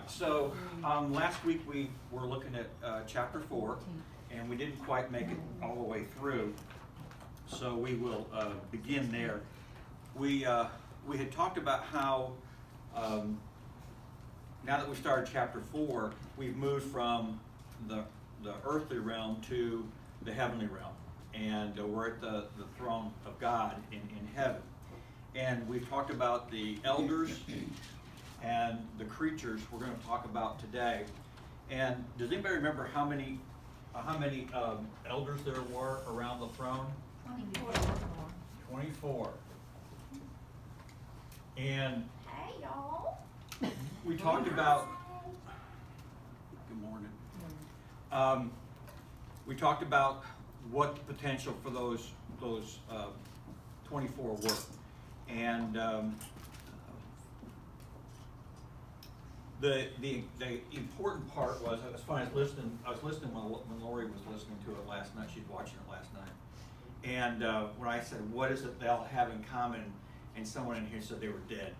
right, so last week we were looking at chapter 4, and we didn't quite make it all the way through, so we will begin there. We had talked about how now that we started chapter 4, we've moved from the earthly realm to the heavenly realm, and we're at the throne of God in heaven. And we've talked about the elders and the creatures we're going to talk about today. And does anybody remember how many elders there were around the throne? 24. And hey y'all. We talked about. Good morning. We talked about what the potential for those 24 were, and the important part was, as far as listening, I was listening when Lori was listening to it last night. She's watching it last night, and when I said, "What is it they all have in common?" and someone in here said they were dead.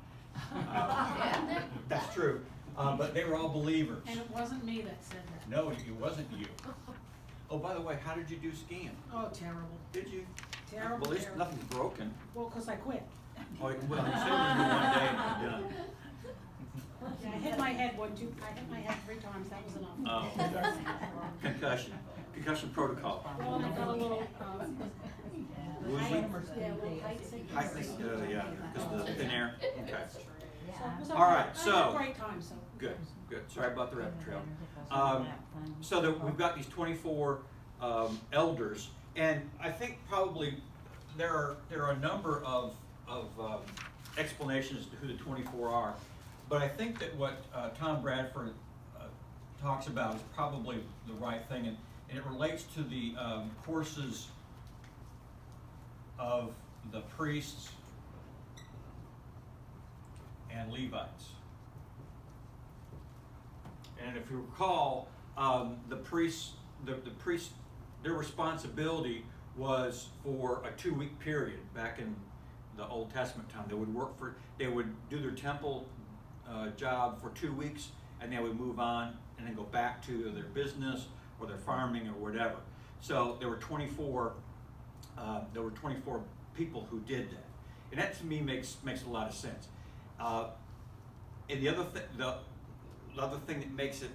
That's true, but they were all believers. And it wasn't me that said that. No, it wasn't you. Oh, by the way, how did you do skiing? Oh, terrible. Did you? Terrible. Well, at least terrible. nothing's broken. Well, because I quit. Oh, well, you said you would do one day and you're done. Yeah, I hit my head 3 times. That was enough. Oh, concussion protocol. Well, and I got a little, Woozy? yeah, a little height sickness. Yeah, because of the thin air. Okay. So it was All right, I had so- a great time, so. Good. Sorry about the rabbit trail. So we've got these 24 elders, and I think probably there are a number of explanations as to who the 24 are, but I think that what Tom Bradford talks about is probably the right thing, and it relates to the courses of the priests and Levites. And if you recall, the priests, their responsibility was for a 2-week period back in the Old Testament time. They would do their temple job for 2 weeks, and they would move on and then go back to their business or their farming or whatever. So there were 24 people who did that, and that to me makes a lot of sense. And the other thing that makes it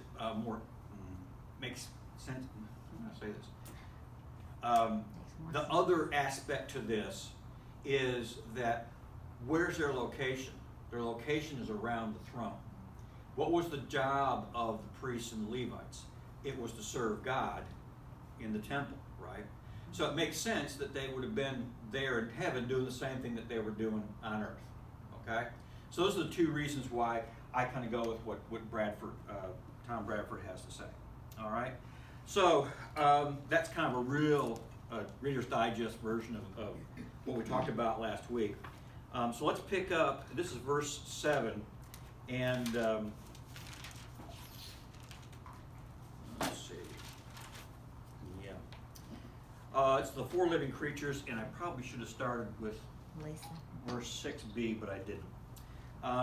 makes sense. How do I say this? The other aspect to this is that where's their location? Their location is around the throne. What was the job of the priests and the Levites? It was to serve God in the temple, right? So it makes sense that they would have been there in heaven doing the same thing that they were doing on earth. Okay? So those are the 2 reasons why I kind of go with what Tom Bradford has to say. All right? So that's kind of a real Reader's Digest version of what we talked about last week. So let's pick up, this is verse 7, and let's see. Yeah. It's the 4 living creatures, and I probably should have started with verse 6b, but I didn't.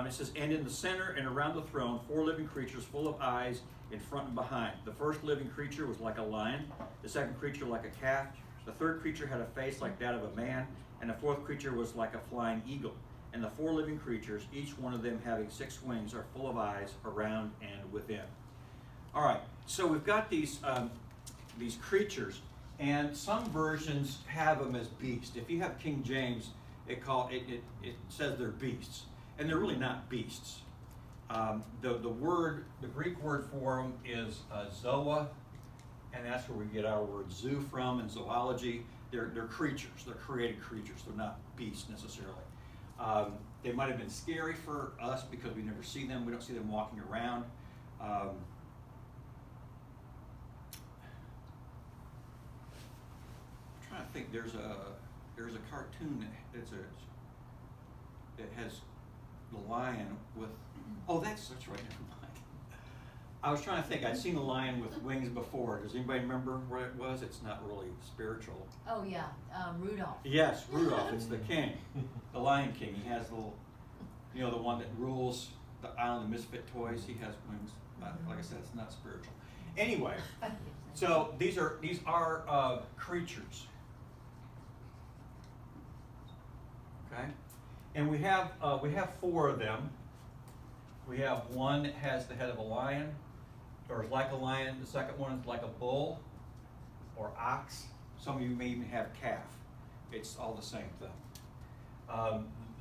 It says, "And in the center and around the throne, 4 living creatures full of eyes in front and behind. The first living creature was like a lion, the second creature like a calf, the third creature had a face like that of a man, and the fourth creature was like a flying eagle. And the 4 living creatures, each one of them having 6 wings, are full of eyes around and within." All right, so we've got these creatures, and some versions have them as beasts. If you have King James, it says they're beasts, and they're really not beasts. The Greek word for them is zoa, and that's where we get our word zoo from in zoology. They're creatures. They're created creatures. They're not beasts necessarily. They might have been scary for us because we never see them. We don't see them walking around. I'm trying to think. There's a cartoon that has the lion with. Oh, that's right. Never mind. I was trying to think. I'd seen a lion with wings before. Does anybody remember what it was? It's not really spiritual. Oh yeah, Rudolph. Yes, Rudolph. It's the king, the Lion King. He has the little, the one that rules the Island of Misfit Toys. He has wings. Like I said, it's not spiritual. Anyway, so these are creatures. Okay, and we have 4 of them. We have one that has the head of a lion, or is like a lion. The second one is like a bull or ox. Some of you may even have calf. It's all the same thing.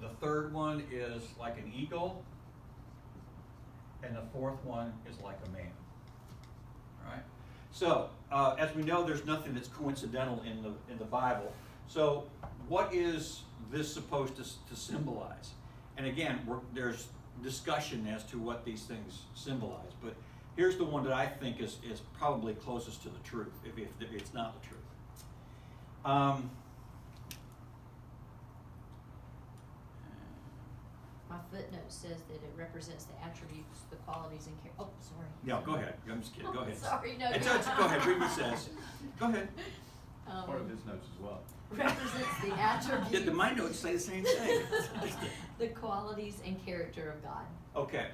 The third one is like an eagle, and the fourth one is like a man. All right. So as we know, there's nothing that's coincidental in the Bible. So what is this supposed to symbolize? And again, there's discussion as to what these things symbolize. But here's the one that I think is probably closest to the truth, if it's not the truth. My footnote says that it represents the attributes, the qualities, and oh, sorry. Yeah, go ahead. I'm just kidding. Go ahead. Sorry, no. Go ahead. Read what it says. Go ahead. Part of his notes as well. Represents the attributes. My notes say the same thing. The qualities and character of God. Okay,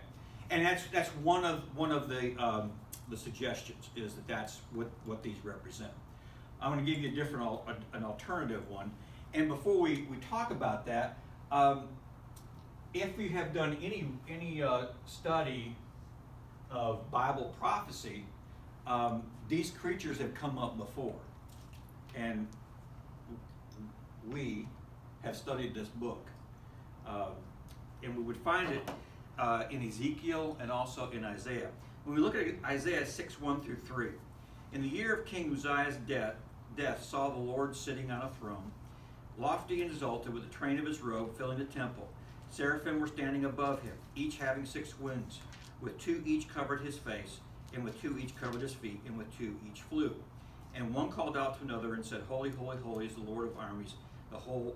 and that's one of the suggestions, is that's what these represent. I'm going to give you a different an alternative one, and before we talk about that, if you have done any study of Bible prophecy, these creatures have come up before, and we have studied this book, and we would find it in Ezekiel and also in Isaiah. When we look at Isaiah 6:1-3, in the year of King Uzziah's death saw the Lord sitting on a throne, lofty and exalted, with the train of his robe filling the temple. Seraphim were standing above him, each having 6 wings. With 2 each covered his face, and with 2 each covered his feet, and with 2 each flew. And one called out to another and said, Holy, holy, holy is the Lord of armies. The whole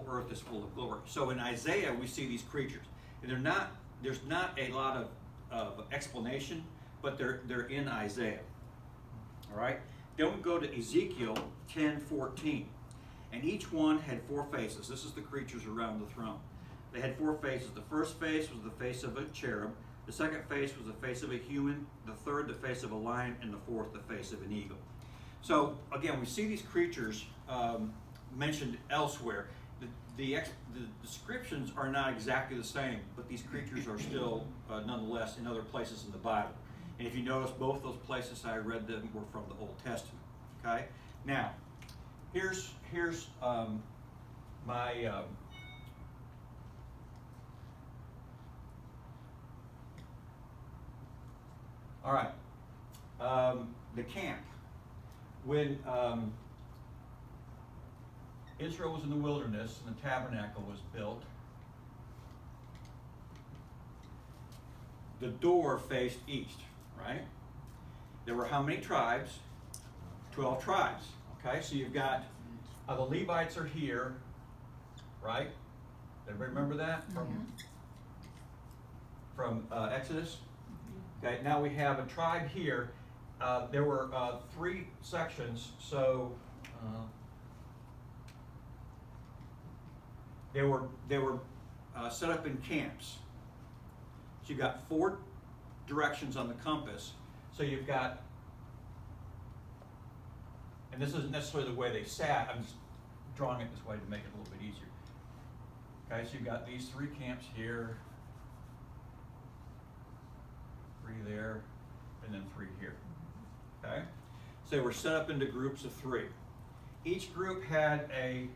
earth is full of glory. So in Isaiah we see these creatures. And there's not a lot of explanation, but they're in Isaiah. All right? Then we go to Ezekiel 10:14. And each one had 4 faces. This is the creatures around the throne. They had 4 faces. The first face was the face of a cherub. The second face was the face of a human. The third, the face of a lion. And the fourth, the face of an eagle. So again, we see these creatures mentioned elsewhere. The descriptions are not exactly the same, but these creatures are still nonetheless in other places in the Bible. And if you notice, both those places I read them were from the Old Testament. Okay. Now, here's my all right. The camp. When Israel was in the wilderness and the tabernacle was built, the door faced east, right? There were how many tribes? 12 tribes. Okay, so you've got the Levites are here, right? Everybody remember that from Exodus? Okay, now we have a tribe here. There were 3 sections, so they were set up in camps. So you've got 4 directions on the compass. So you've got, and this isn't necessarily the way they sat. I'm just drawing it this way to make it a little bit easier. Okay, so you've got these 3 camps here, 3 there, and then 3 here. Okay, so they were set up into groups of 3. Each group had a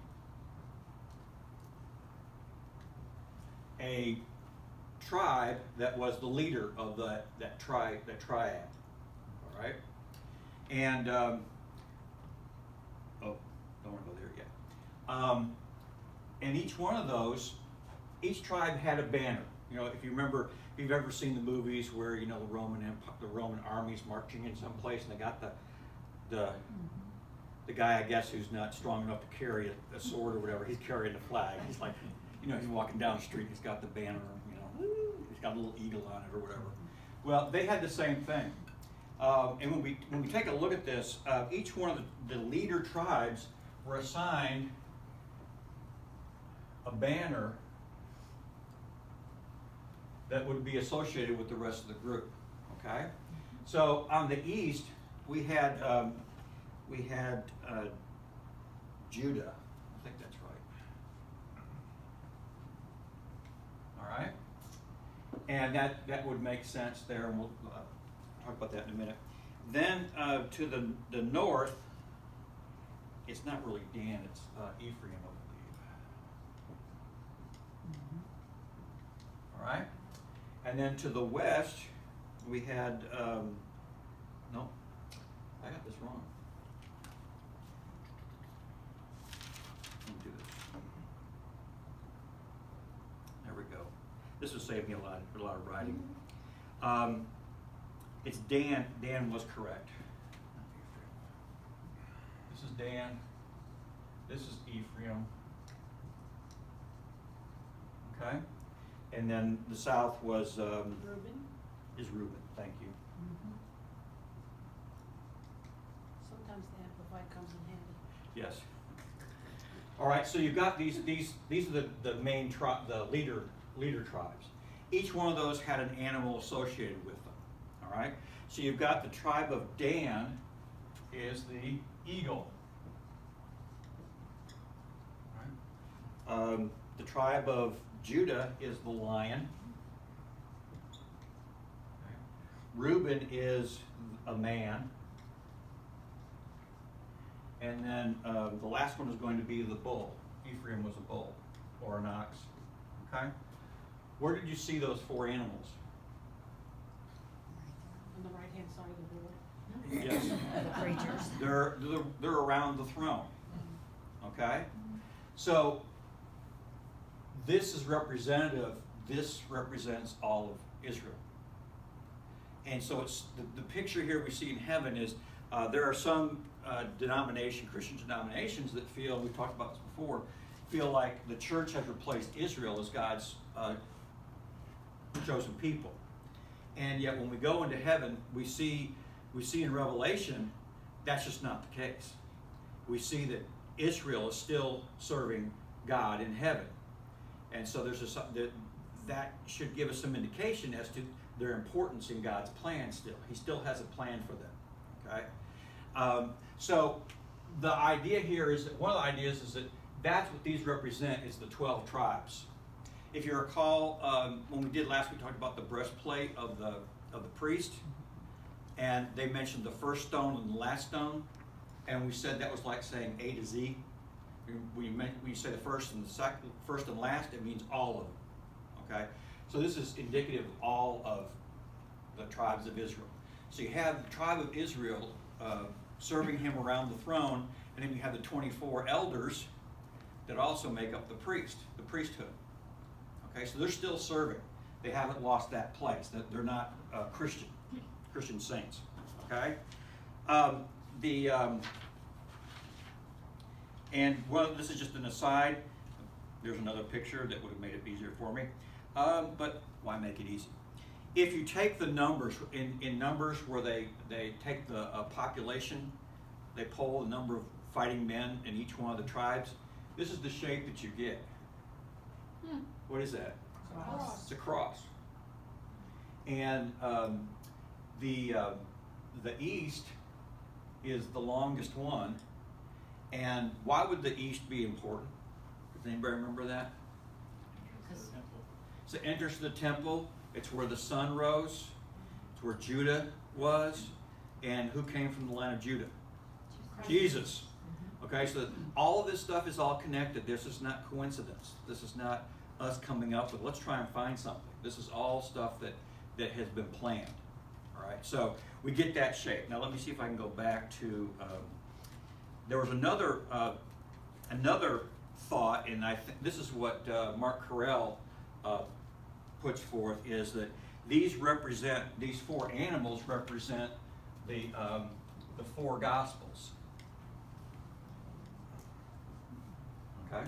tribe that was the leader of that triad. All right, and don't want to go there yet. And each one of those, each tribe had a banner. You know, if you remember, if you've ever seen the movies where the Roman armies marching in some place, and they got the guy, I guess, who's not strong enough to carry a sword or whatever, he's carrying the flag. He's like, he's walking down the street, he's got the banner, he's got a little eagle on it or whatever. Well, they had the same thing. And when we take a look at this, each one of the leader tribes were assigned a banner that would be associated with the rest of the group. Okay, so on the east we had Judah. I think that's right. All right, and that would make sense there, and we'll talk about that in a minute. Then to the north, it's not really Dan, it's Ephraim, I believe. All right, and then to the west, we had no, I got this wrong. Let me do this. There we go. This will save me a lot of writing. It's Dan. Dan was correct. This is Dan. This is Ephraim. Okay, and then the south was Reuben. is Reuben. Thank you. Sometimes the Amplified comes in handy. Yes. All right. So you've got these are the main the leader tribes. Each one of those had an animal associated with them. All right. So you've got the tribe of Dan is the eagle. All right. The tribe of Judah is the lion. Okay. Reuben is a man. And then the last one is going to be the bull. Ephraim was a bull or an ox. Okay? Where did you see those four animals? On the right-hand side of the board. Yes. The preachers. They're around the throne. Okay? So this is representative. This represents all of Israel. And so it's the picture here we see in heaven is there are some Christian denominations that feel, we've talked about this before, feel like the church has replaced Israel as God's chosen people. And yet when we go into heaven, we see in Revelation, that's just not the case. We see that Israel is still serving God in heaven. And so that should give us some indication as to their importance in God's plan still. He still has a plan for them. Okay? So the idea here is that one of the ideas is that that's what these represent is the 12 tribes. If you recall, when we did last, we talked about the breastplate of the priest, and they mentioned the first stone and the last stone, and we said that was like saying A to Z. When you say the first and the second, first and last, it means all of them. Okay, so this is indicative of all of the tribes of Israel. So you have the tribe of Israel serving him around the throne, and then you have the 24 elders that also make up the priesthood. Okay, so they're still serving. They haven't lost that place. They're not Christian saints. Okay, this is just an aside. There's another picture that would have made it easier for me, but why make it easy? If you take the numbers in numbers where they take the population, they poll the number of fighting men in each one of the tribes. This is the shape that you get. What is that? Cross. It's a cross. And the east is the longest one. And why would the east be important? Does anybody remember that? So it enters the temple. It's where the sun rose. It's where Judah was. And who came from the land of Judah? Jesus. Okay, so all of this stuff is all connected. This is not coincidence. This is not us coming up with, let's try and find something. This is all stuff that has been planned. All right, so we get that shape. Now let me see if I can go back to, there was another thought, and I think this is what Mark Carell puts forth, is that these four animals represent the four Gospels. Okay?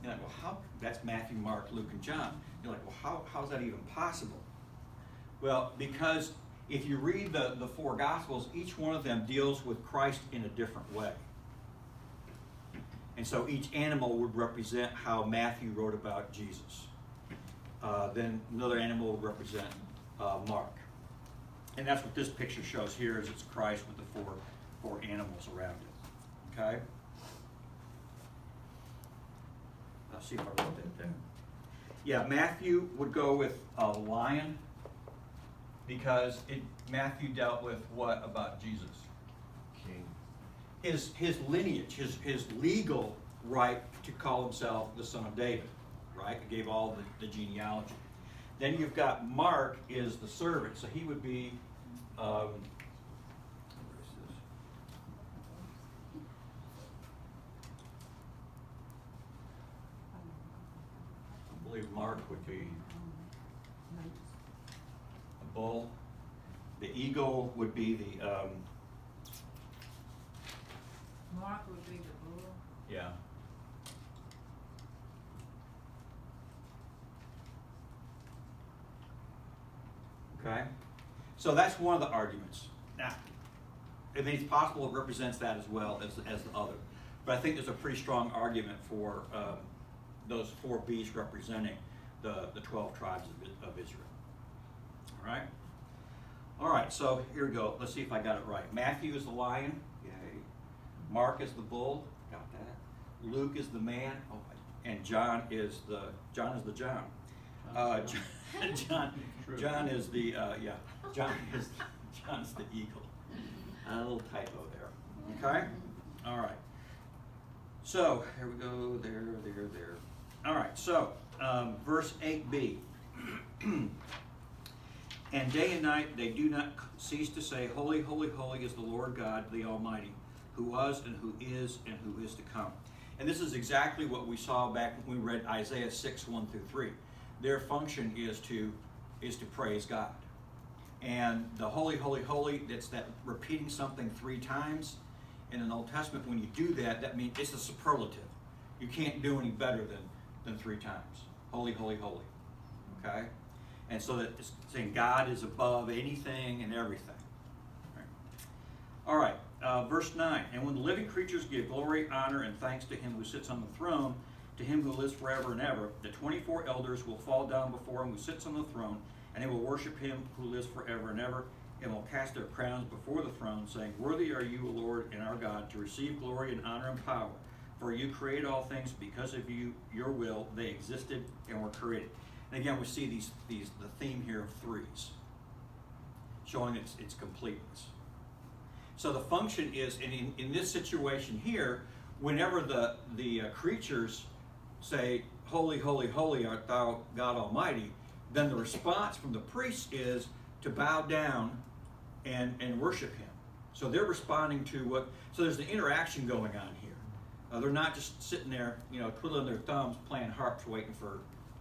You're like, well, how? That's Matthew, Mark, Luke, and John. You're like, well, how is that even possible? Well, because if you read the four Gospels, each one of them deals with Christ in a different way. And so each animal would represent how Matthew wrote about Jesus. then another animal would represent Mark. And that's what this picture shows here, is it's Christ with the four animals around it. Okay? I'll see if I wrote that down. Yeah, Matthew would go with a lion, because Matthew dealt with what about Jesus? King. His lineage, his legal right to call himself the son of David, right? It gave all the genealogy. Then you've got Mark is the servant, so he would be, where is this? I believe Mark would be a bull. The eagle would be the, Mark would be the bull. yeah. Okay, so that's one of the arguments. Now, I mean, it's possible it represents that as well as the other, but I think there's a pretty strong argument for those four beasts representing the 12 tribes of Israel. All right, so here we go. Let's see if I got it right. Matthew is the lion. Yay. Mark is the bull. Got that. Luke is the man. Oh, and John is the John. John is the John's the eagle. A little typo there. Okay? All right. So here we go. There. All right. So verse 8b. And day and night they do not cease to say, Holy, holy, holy is the Lord God, the Almighty, who was and who is to come. And this is exactly what we saw back when we read Isaiah 6, 1 through 3. Their function is to praise God. And the holy, holy, holy, that's that repeating something 3 times. In an Old Testament, when you do that, that means it's a superlative. You can't do any better than 3 times. Holy, holy, holy. Okay? And so that it's saying God is above anything and everything. All right, verse 9. And when the living creatures give glory, honor, and thanks to him who sits on the throne, to him who lives forever and ever, the 24 elders will fall down before him who sits on the throne, and they will worship him who lives forever and ever, and will cast their crowns before the throne, saying, Worthy are you, O Lord and our God, to receive glory and honor and power. For you created all things, because of your will, they existed and were created. And again, we see the theme here of 3s, showing its completeness. So the function is, and in this situation here, whenever the creatures say, Holy, holy, holy art thou, God Almighty, then the response from the priests is to bow down and worship him. So they're responding to so there's an interaction going on here. They're not just sitting there, twiddling their thumbs, playing harps, waiting for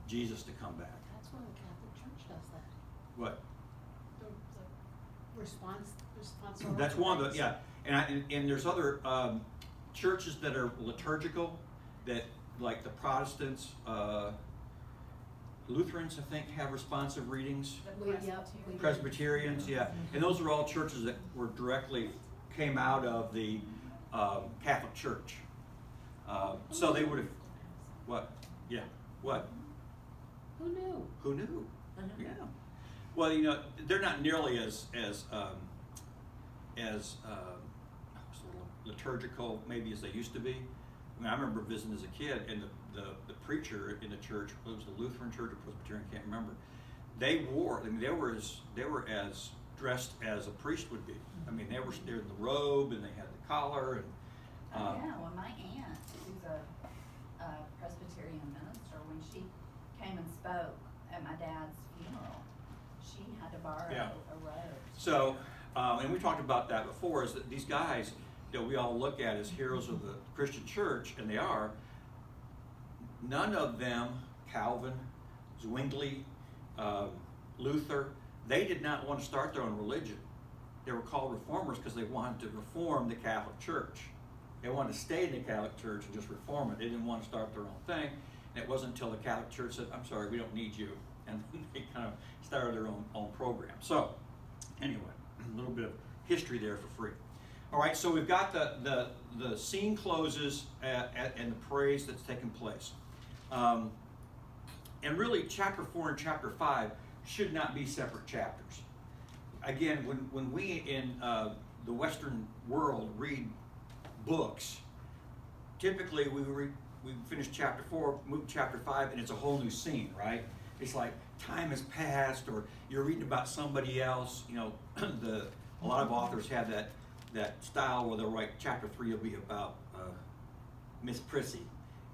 Jesus to come back. That's why the Catholic Church does that. What? The response. That's one of the, yeah. And there's other churches that are liturgical, that like the Protestants, Lutherans, I think, have responsive readings. Presbyterians, yeah. And those are all churches that were came out of the Catholic Church. So they would have, what? Yeah, what? Who knew? Who knew? Yeah. Well, they're not nearly as liturgical maybe as they used to be. I mean, I remember visiting as a kid, and the preacher in the church, it was the Lutheran church or Presbyterian, I can't remember. They were as dressed as a priest would be. I mean, they were in the robe and they had the collar and. Well, my aunt, who's a Presbyterian minister, when she came and spoke at my dad's funeral, she had to borrow a robe. So, and we talked about that before, is that these guys that we all look at as heroes of the Christian church, and they are, none of them, Calvin, Zwingli, Luther, they did not want to start their own religion. They were called reformers because they wanted to reform the Catholic Church. They wanted to stay in the Catholic Church and just reform it. They didn't want to start their own thing. And it wasn't until the Catholic Church said, I'm sorry, we don't need you. And they kind of started their own program. So, anyway, a little bit of history there for free. All right, so we've got the scene closes and the praise that's taken place. And And really, chapter 4 and chapter 5 should not be separate chapters. Again, when we in the Western world read books, typically we finish chapter 4, move to chapter 5, and it's a whole new scene, right? It's like time has passed, or you're reading about somebody else. You know, a lot of authors have that style where they'll write chapter 3 will be about Miss Prissy,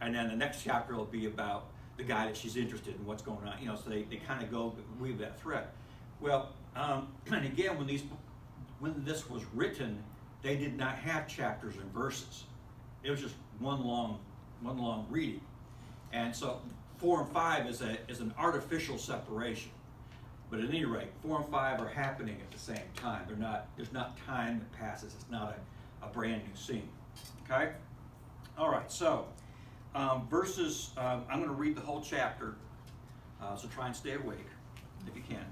and then the next chapter will be about the guy that she's interested in, what's going on. You know, so they kind of go weave that thread. Well, and again, when this was written, they did not have chapters and verses. It was just one long reading, and so 4 and 5 is an artificial separation. But at any rate, 4 and 5 are happening at the same time. There's not time that passes. It's not a brand new scene. Okay? All right, so verses, I'm going to read the whole chapter, so try and stay awake if you can.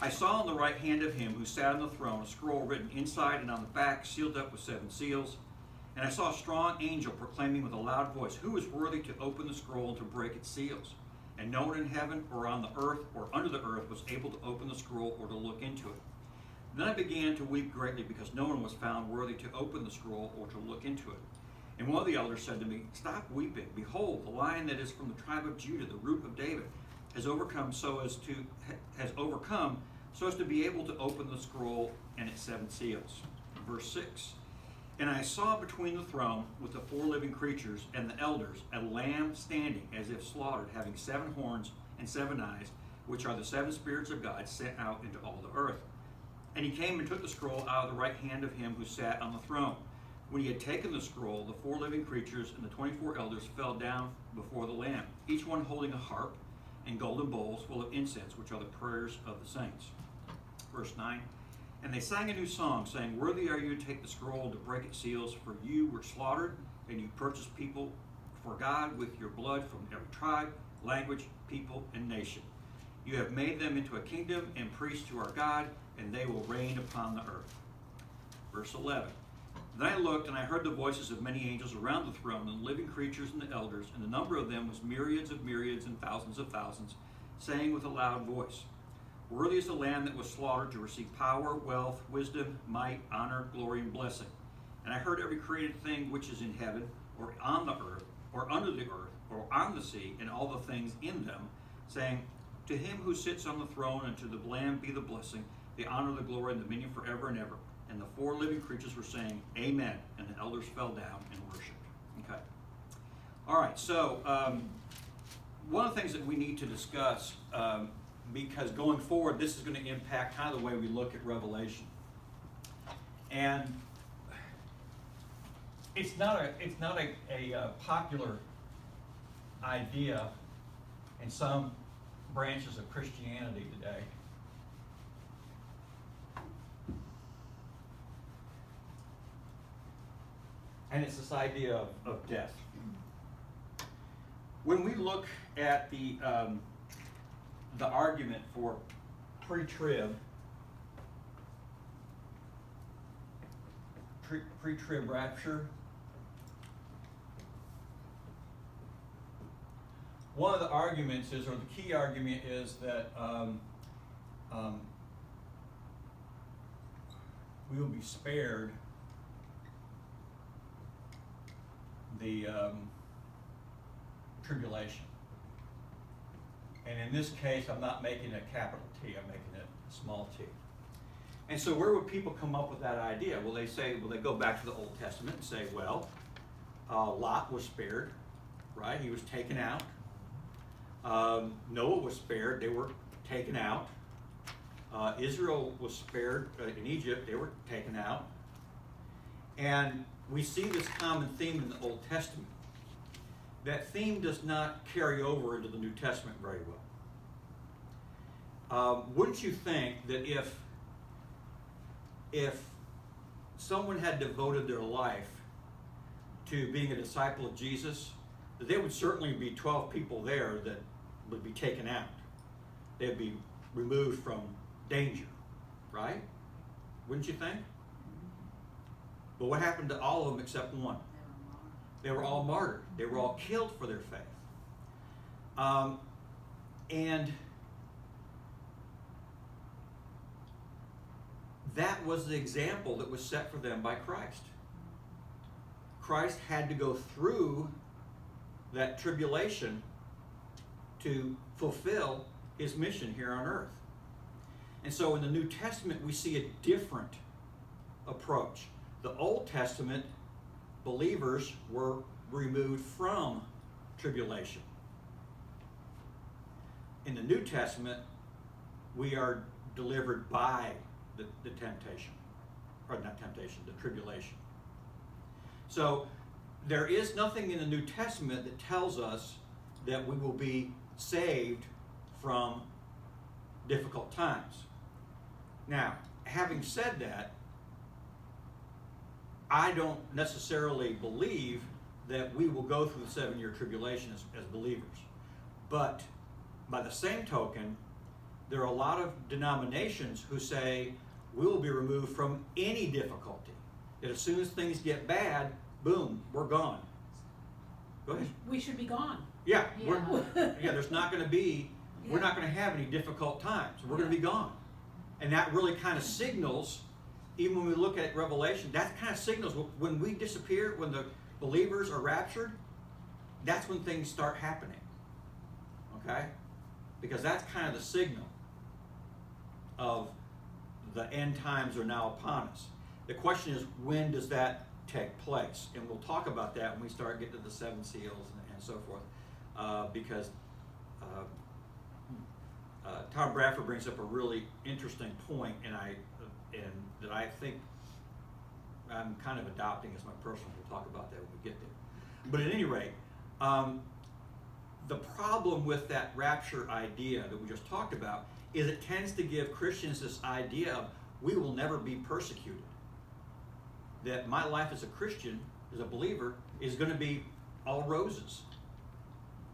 I saw on the right hand of him who sat on the throne a scroll written inside and on the back, sealed up with 7 seals. And I saw a strong angel proclaiming with a loud voice, "Who is worthy to open the scroll and to break its seals?" And no one in heaven or on the earth or under the earth was able to open the scroll or to look into it. Then I began to weep greatly because no one was found worthy to open the scroll or to look into it. And one of the elders said to me, "Stop weeping. Behold, the Lion that is from the tribe of Judah, the root of David, has overcome so as to be able to open the scroll and its 7 seals." Verse 6. And I saw between the throne with the 4 living creatures and the elders a lamb standing as if slaughtered, having 7 horns and 7 eyes, which are the 7 spirits of God sent out into all the earth. And he came and took the scroll out of the right hand of him who sat on the throne. When he had taken the scroll, the 4 living creatures and the 24 elders fell down before the Lamb, each one holding a harp and golden bowls full of incense, which are the prayers of the saints. Verse 9. And they sang a new song, saying, "Worthy are you to take the scroll and to break its seals, for you were slaughtered, and you purchased people for God with your blood from every tribe, language, people, and nation. You have made them into a kingdom and priests to our God, and they will reign upon the earth." Verse 11. Then I looked, and I heard the voices of many angels around the throne, and the living creatures and the elders, and the number of them was myriads of myriads and thousands of thousands, saying with a loud voice, "Worthy is the Lamb that was slaughtered to receive power, wealth, wisdom, might, honor, glory, and blessing." And I heard every created thing which is in heaven, or on the earth, or under the earth, or on the sea, and all the things in them, saying, "To him who sits on the throne and to the Lamb be the blessing, the honor, the glory, and the dominion forever and ever." And the 4 living creatures were saying, "Amen." And the elders fell down and worshipped. Okay. All right, so one of the things that we need to discuss, because going forward, this is going to impact kind of the way we look at Revelation. And it's not a popular idea in some branches of Christianity today. And it's this idea of death. When we look at the argument for pre-trib rapture, one of the arguments is, or the key argument is that we will be spared the tribulation. And in this case, I'm not making a capital T, I'm making it a small t. And so where would people come up with that idea? Well, they go back to the Old Testament and say, well, Lot was spared, right? He was taken out. Noah was spared, they were taken out. Israel was spared in Egypt, they were taken out. And we see this common theme in the Old Testament. That theme does not carry over into the New Testament very well. Wouldn't you think that if someone had devoted their life to being a disciple of Jesus, that there would certainly be 12 people there that would be taken out. They'd be removed from danger, right? Wouldn't you think? But what happened to all of them except one? They were all martyred. They were all killed for their faith. And that was the example that was set for them by Christ. Christ had to go through that tribulation to fulfill his mission here on earth. And so in the New Testament, we see a different approach. The Old Testament believers were removed from tribulation. In the New Testament, we are delivered by the temptation, or not temptation, the tribulation. So there is nothing in the New Testament that tells us that we will be saved from difficult times. Now, having said that, I don't necessarily believe that we will go through the 7-year tribulation as believers. But by the same token, there are a lot of denominations who say we will be removed from any difficulty. That as soon as things get bad, boom, we're gone. Go ahead. We should be gone. Yeah, Yeah. there's not going to be, we're not going to have any difficult times. We're going to be gone. And that really kind of signals, even when we look at Revelation, that kind of signals when we disappear, when the believers are raptured, that's when things start happening. Okay? Because that's kind of the signal of the end times are now upon us. The question is, when does that take place? And we'll talk about that when we start getting to the 7 seals and so forth. Because Tom Bradford brings up a really interesting point, and that I think I'm kind of adopting as my personal. We'll talk about that when we get there. But at any rate, the problem with that rapture idea that we just talked about is it tends to give Christians this idea of we will never be persecuted. That my life as a Christian, as a believer, is going to be all roses,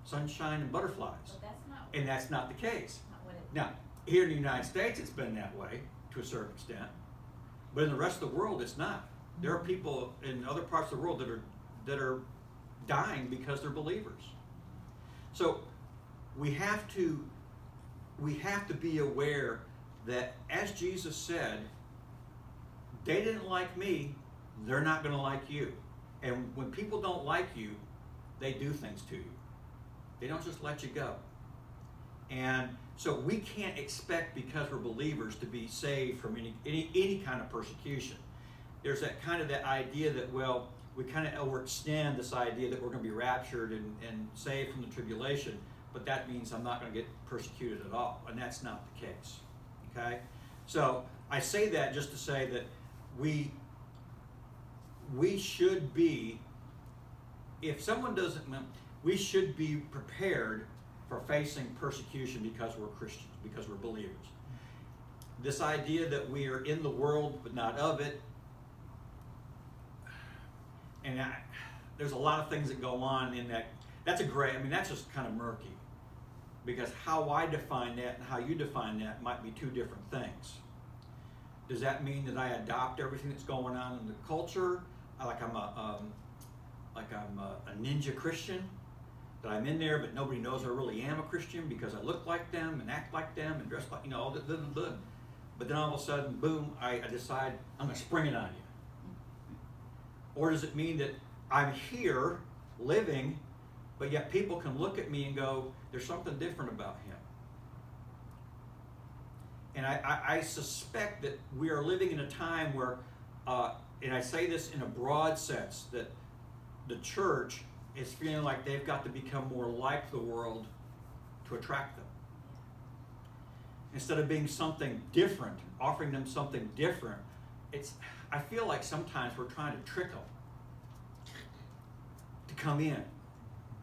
sunshine and butterflies. But that's not. And that's not the case. Not what it. Now, here in the United States, it's been that way to a certain extent, but in the rest of the world, it's not. There are people in other parts of the world that are dying because they're believers. So we have to be aware that, as Jesus said, they didn't like me, they're not going to like you. And when people don't like you, they do things to you. They don't just let you go. And so we can't expect, because we're believers, to be saved from any kind of persecution. There's that idea that, well, we kind of overextend this idea that we're going to be raptured and saved from the tribulation, but that means I'm not going to get persecuted at all, and that's not the case. Okay? So I say that just to say that we should be, if someone doesn't, we should be prepared for facing persecution because we're Christians, because we're believers. This idea that we are in the world but not of it, and there's a lot of things that go on in that. That's that's just kind of murky, because how I define that and how you define that might be two different things. Does that mean that I adopt everything that's going on in the culture, like I'm a ninja Christian, that I'm in there but nobody knows I really am a Christian because I look like them and act like them and dress like, all the. But then all of a sudden, boom, I decide I'm going to spring it on you. Or does it mean that I'm here living, but yet people can look at me and go, there's something different about him? And I suspect that we are living in a time where, and I say this in a broad sense, that the church is feeling like they've got to become more like the world to attract them. Instead of being something different, offering them something different, I feel like sometimes we're trying to trick them to come in.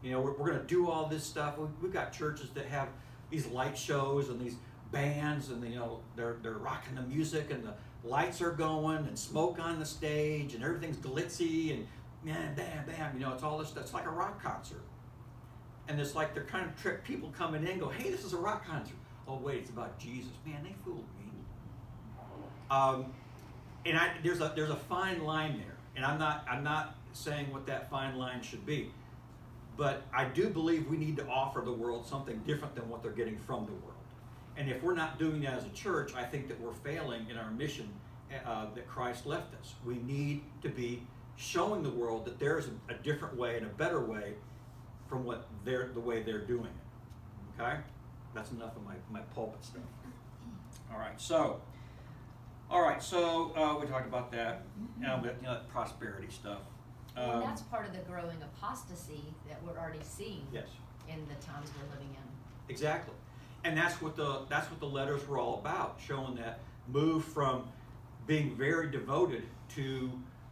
We're going to do all this stuff. We've got churches that have these light shows and these bands, and they're rocking the music, and the lights are going, and smoke on the stage, and everything's glitzy, and man, bam, bam. It's all this stuff. It's like a rock concert, and it's like they're kind of trick people coming in and go, hey, this is a rock concert. Oh wait, it's about Jesus. Man, they fooled me. And there's a fine line there, and I'm not saying what that fine line should be, But I do believe we need to offer the world something different than what they're getting from the world. And if we're not doing that as a church, I think that we're failing in our mission that Christ left us. We need to be showing the world that there's a different way and a better way from the way they're doing it. Okay? That's enough of my pulpit stuff. All right, so we talked about that, that prosperity stuff. And that's part of the growing apostasy that we're already seeing. Yes. In the times we're living in. Exactly. And that's what the letters were all about, showing that move from being very devoted to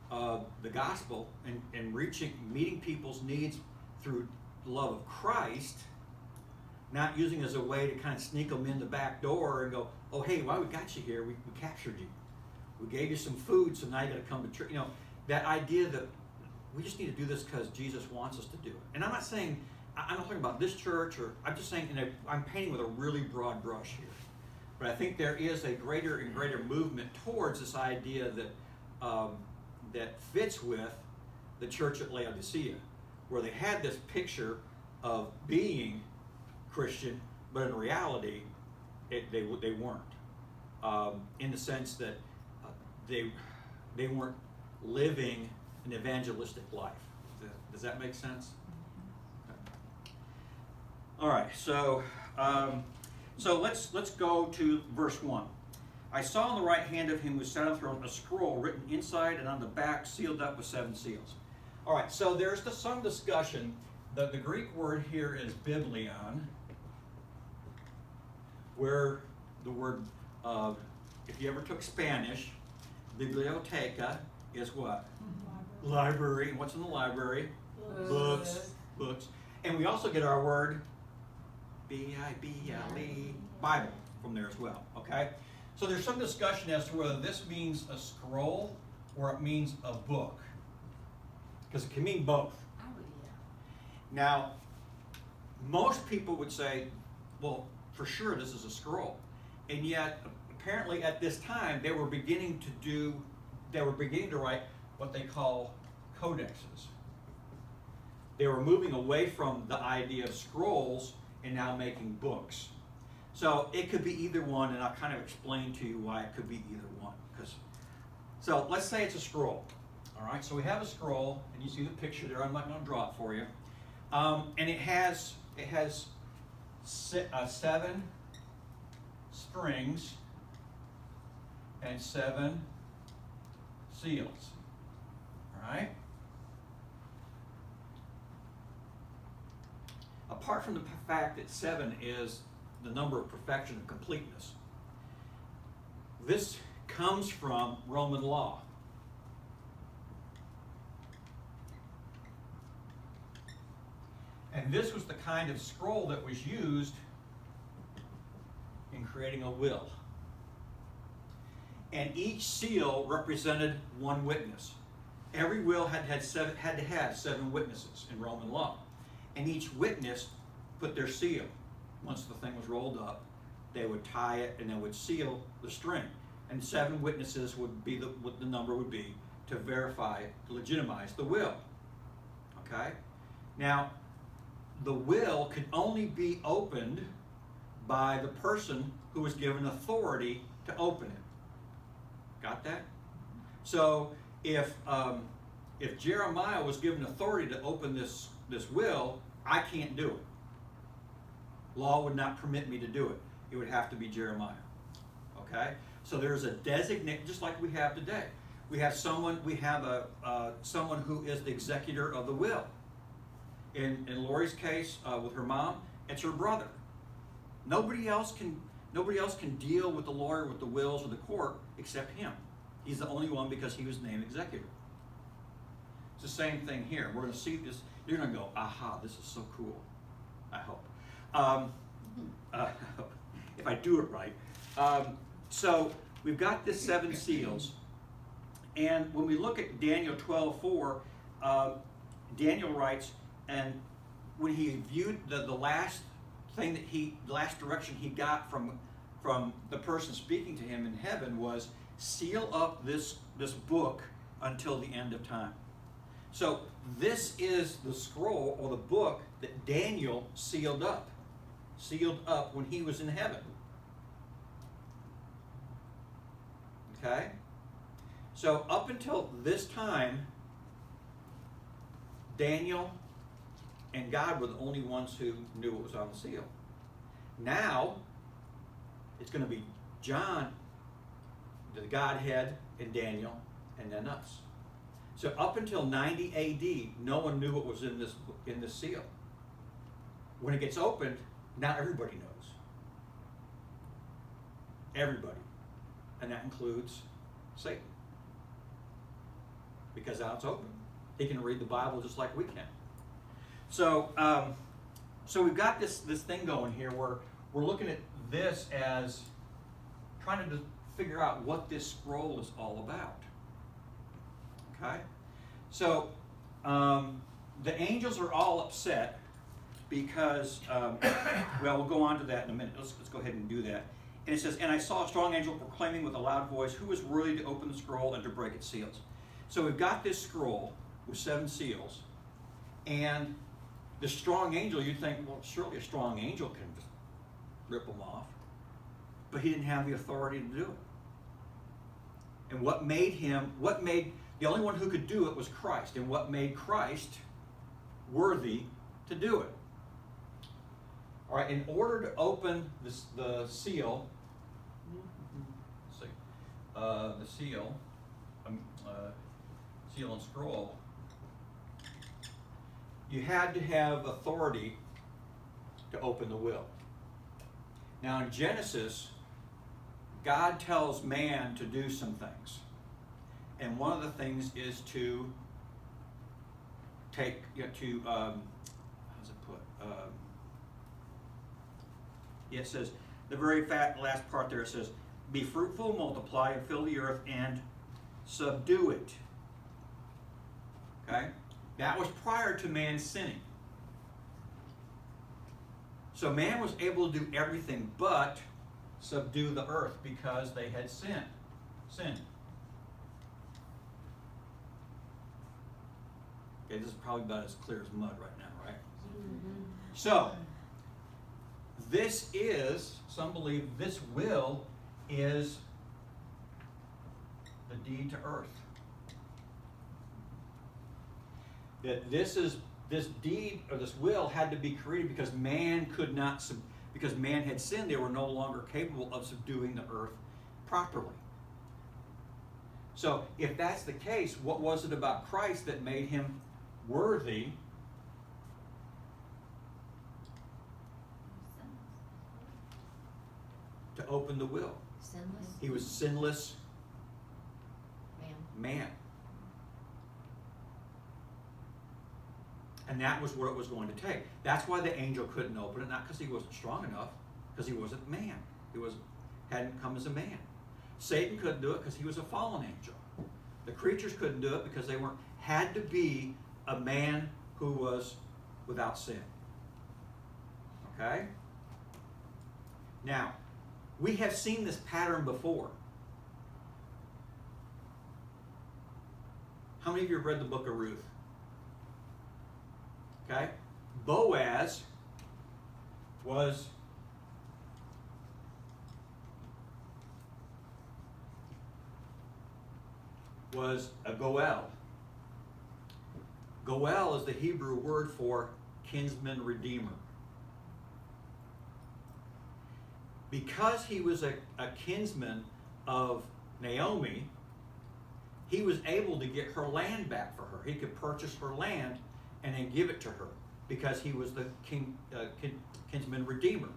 the gospel and meeting people's needs through the love of Christ, not using it as a way to kind of sneak them in the back door and go, oh, hey, why we got you here? We captured you. We gave you some food, so now you got to come to church. That idea that we just need to do this because Jesus wants us to do it. And I'm not saying, I'm not talking about this church, or I'm just saying, I'm painting with a really broad brush here. But I think there is a greater and greater movement towards this idea that fits with the church at Laodicea, where they had this picture of being Christian, but in reality, they weren't. In the sense that they weren't living an evangelistic life. Does that make sense? All right, so let's go to verse 1. I saw on the right hand of him who sat on the throne a scroll written inside and on the back, sealed up with 7 seals. All right, so there's some discussion. The Greek word here is biblion, where the word, if you ever took Spanish, biblioteca is what? Library. And what's in the library? Books. And we also get our word B-I-B-L-E, Bible, from there as well, okay? So there's some discussion as to whether this means a scroll or it means a book, because it can mean both. Oh, yeah. Now, most people would say, well, for sure this is a scroll. And yet, apparently at this time, they were beginning to write what they call codexes. They were moving away from the idea of scrolls and now making books. So it could be either one, and I'll kind of explain to you why it could be either one. So let's say it's a scroll. All right, so we have a scroll, and you see the picture there. I'm not going to draw it for you. And it has 7 strings and 7 seals. All right? Apart from the fact that 7 is the number of perfection and completeness, this comes from Roman law. And this was the kind of scroll that was used in creating a will. And each seal represented one witness. Every will had to have 7 witnesses in Roman law. And each witness put their seal. Once the thing was rolled up, they would tie it and they would seal the string. And 7 witnesses would be what the number would be to verify, to legitimize the will. Okay? Now, the will could only be opened by the person who was given authority to open it. Got that? So if Jeremiah was given authority to open this will, I can't do it. Law would not permit me to do it. It would have to be Jeremiah. Okay? So there's a designate, just like we have today. We have someone who is the executor of the will. In Lori's case, with her mom, it's her brother. Nobody else can deal with the lawyer, with the wills, or the court except him. He's the only one because he was named executor. It's the same thing here. We're going to see this. You're going to go, aha, this is so cool. I hope. If I do it right. So we've got this 7 seals. And when we look at Daniel 12:4, Daniel writes, and when he viewed the last thing that the last direction he got from the person speaking to him in heaven was, seal up this book until the end of time. So this is the scroll or the book that Daniel sealed up when he was in heaven. Okay? So up until this time, Daniel and God were the only ones who knew what was on the seal. Now, it's going to be John, the Godhead, and Daniel, and then us. So up until 90 AD, no one knew what was in this seal. When it gets opened, now everybody knows. Everybody. And that includes Satan. Because now it's open. He can read the Bible just like we can. So we've got this thing going here where we're looking at this as trying to figure out what this scroll is all about. Okay? So the angels are all upset because, well, we'll go on to that in a minute. Let's go ahead and do that. And it says, and I saw a strong angel proclaiming with a loud voice, who is worthy to open the scroll and to break its seals? So we've got this scroll with 7 seals, and the strong angel, you'd think, well, surely a strong angel can just rip them off. But he didn't have the authority to do it. And the only one who could do it was Christ. And what made Christ worthy to do it? All right, in order to open the seal, let's see, the seal and scroll, you had to have authority to open the will. Now in Genesis, God tells man to do some things. And one of the things is to take, how's it put? It says, the very last part there, it says, be fruitful, multiply, and fill the earth, and subdue it. Okay? That was prior to man sinning. So man was able to do everything but subdue the earth because they had sinned. Okay, this is probably about as clear as mud right now, right? Mm-hmm. So, this is, some believe this will is the deed to earth. That this deed or this will had to be created because man could not, because man had sinned, they were no longer capable of subduing the earth properly. So if that's the case, what was it about Christ that made him worthy to open the will? Sinless He was sinless man. And that was what it was going to take. That's why the angel couldn't open it, not because he wasn't strong enough, because he wasn't man. He hadn't come as a man. Satan couldn't do it because he was a fallen angel. The creatures couldn't do it because they had to be a man who was without sin. Okay? Now, we have seen this pattern before. How many of you have read the book of Ruth? Okay? Boaz was a Goel. Goel is the Hebrew word for kinsman redeemer. Because he was a kinsman of Naomi, he was able to get her land back for her. He could purchase her land and then give it to her because he was the kinsman redeemer.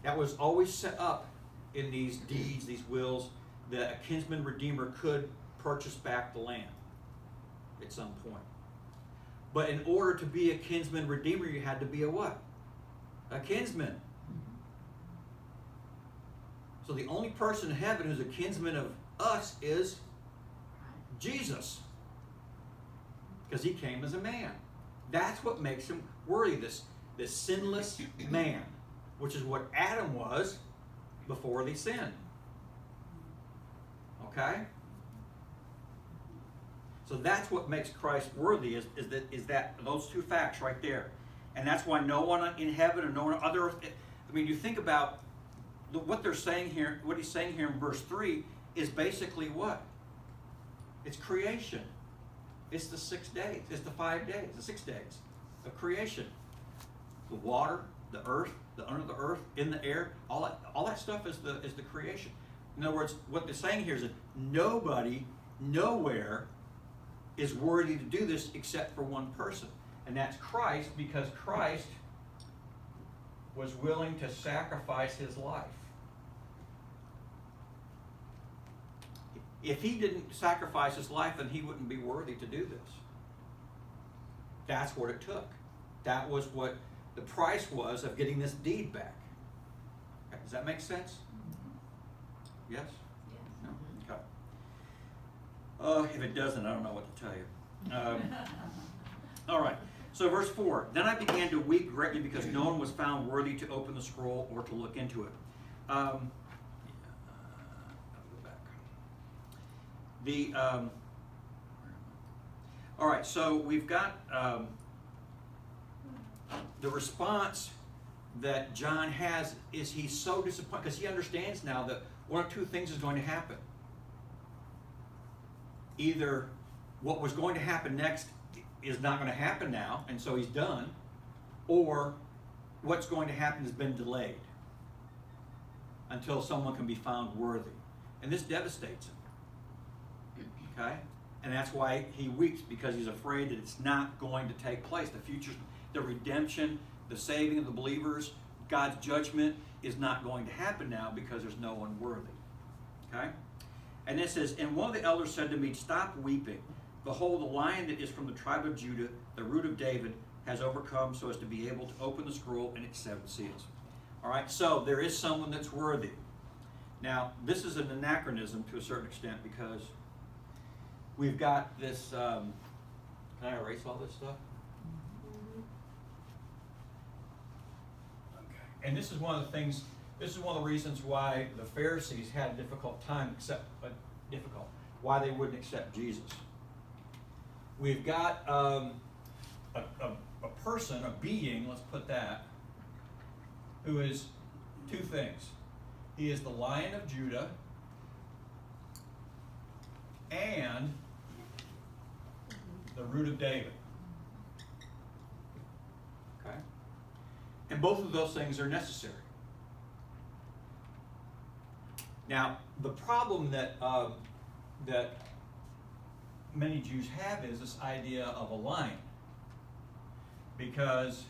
That was always set up in these deeds, these wills, that a kinsman redeemer could purchase back the land at some point. But in order to be a kinsman redeemer, you had to be a what? A kinsman. So the only person in heaven who's a kinsman of us is Jesus. Because he came as a man. That's what makes him worthy, this sinless man, which is what Adam was before they sinned. Okay? So that's what makes Christ worthy, is that those two facts right there. And that's why no one in heaven and no one on other earth, I mean, you think about what they're saying here, what he's saying here in verse 3 is basically what? It's creation. It's the 6 days. It's the 5 days, the 6 days of creation. The water, the earth, the under the earth, in the air, all that stuff is the creation. In other words, what they're saying here is that nobody, nowhere, is worthy to do this except for one person. And that's Christ, because Christ was willing to sacrifice his life. If he didn't sacrifice his life, then he wouldn't be worthy to do this. That's what it took. That was what the price was of getting this deed back. Okay, does that make sense? Yes? Yes. No? Okay. If it doesn't, I don't know what to tell you. All right. So verse 4, then I began to weep greatly because no one was found worthy to open the scroll or to look into it. I'll go back. All right, so we've got the response that John has is he's so disappointed because he understands now that one of two things is going to happen. Either what was going to happen next is not going to happen now, and so he's done, or what's going to happen has been delayed until someone can be found worthy. And this devastates him. Okay? And that's why he weeps, because he's afraid that it's not going to take place. The future, the redemption, the saving of the believers, God's judgment is not going to happen now because there's no one worthy. Okay? And it says, and one of the elders said to me, stop weeping. Behold, the Lion that is from the tribe of Judah, the root of David, has overcome so as to be able to open the scroll and its 7 seals. All right, so there is someone that's worthy. Now, this is an anachronism to a certain extent because we've got this, can I erase all this stuff? Okay. And this is one of the things, this is one of the reasons why the Pharisees had a difficult time, why they wouldn't accept Jesus. We've got a person, a being, let's put that, who is two things. He is the Lion of Judah and the root of David. Okay? And both of those things are necessary. Now, the problem that many Jews have is this idea of a lion, because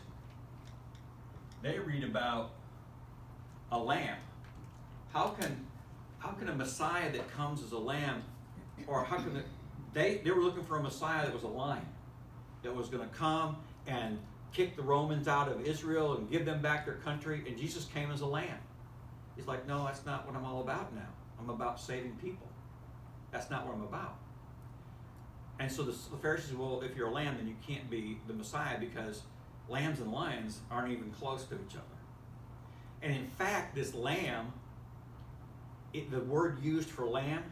they read about a lamb. How can a Messiah that comes as a lamb, or how can they were looking for a Messiah that was a lion, that was going to come and kick the Romans out of Israel and give them back their country, and Jesus came as a lamb. He's like, no, that's not what I'm all about now. I'm about saving people. That's not what I'm about. And so the Pharisees, well, if you're a lamb, then you can't be the Messiah, because lambs and lions aren't even close to each other. And in fact, this lamb, the word used for lamb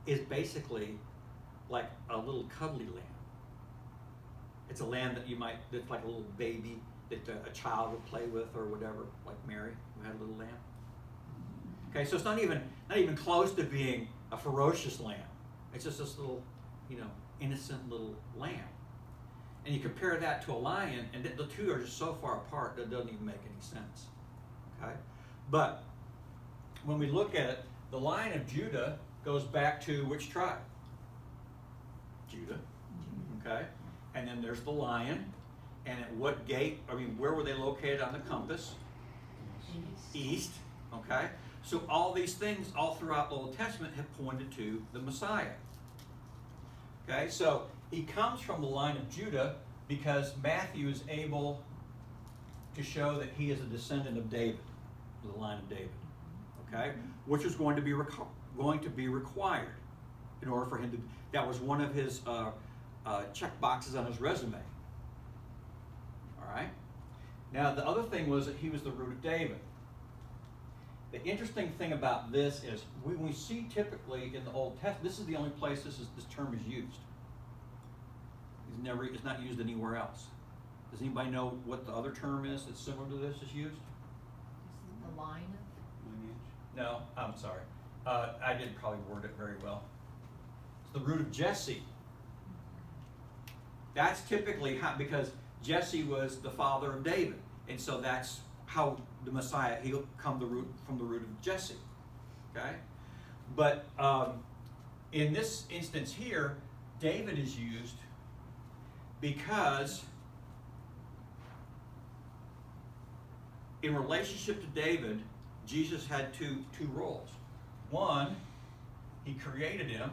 is basically like a little cuddly lamb. It's a lamb that's like a little baby that a child would play with or whatever, like Mary, who had a little lamb. Okay, so it's not even close to being a ferocious lamb. It's just this little, innocent little lamb. And you compare that to a lion, and the two are just so far apart that it doesn't even make any sense. Okay? But when we look at it, the Lion of Judah goes back to which tribe? Judah. Okay? And then there's the lion. And at what gate, where were they located on the compass? East. Okay? So all these things all throughout the Old Testament have pointed to the Messiah. Okay? So he comes from the line of Judah because Matthew is able to show that he is a descendant of David, the line of David. Okay? Which is going to be required in order for him to. That was one of his check boxes on his resume. All right. Now the other thing was that he was the root of David. The interesting thing about this is when we see typically in the Old Testament, this is the only place this term is used. It's not used anywhere else. Does anybody know what the other term is that's similar to this is used? The line of, Lineage. No, I'm sorry. I didn't probably word it very well. It's the root of Jesse. That's typically how, because Jesse was the father of David, and so that's how the Messiah, he'll come from the root of Jesse. Okay? But in this instance here, David is used because in relationship to David, Jesus had two roles. One, he created him,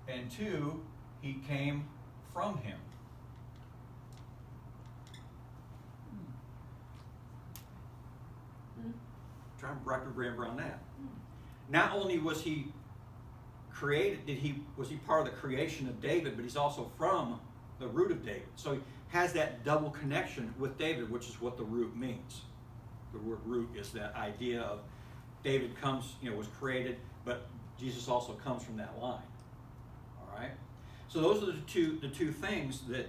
and two, he came from him. Try and wrap your brain around that. Not only was he created, was he part of the creation of David, but he's also from the root of David. So he has that double connection with David, which is what the root means. The word root is that idea of David comes, was created, but Jesus also comes from that line. All right. So those are the two things that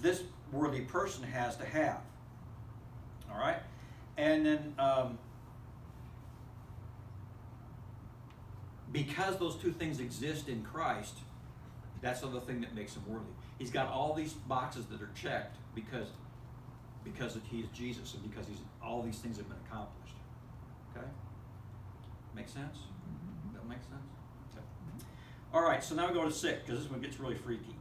this worthy person has to have. All right. And then because those two things exist in Christ, that's the other thing that makes him worthy. He's got all these boxes that are checked because he is Jesus and because all these things have been accomplished. Okay? Make sense? That make sense? Okay. All right, so now we go to 6, because this one gets really freaky.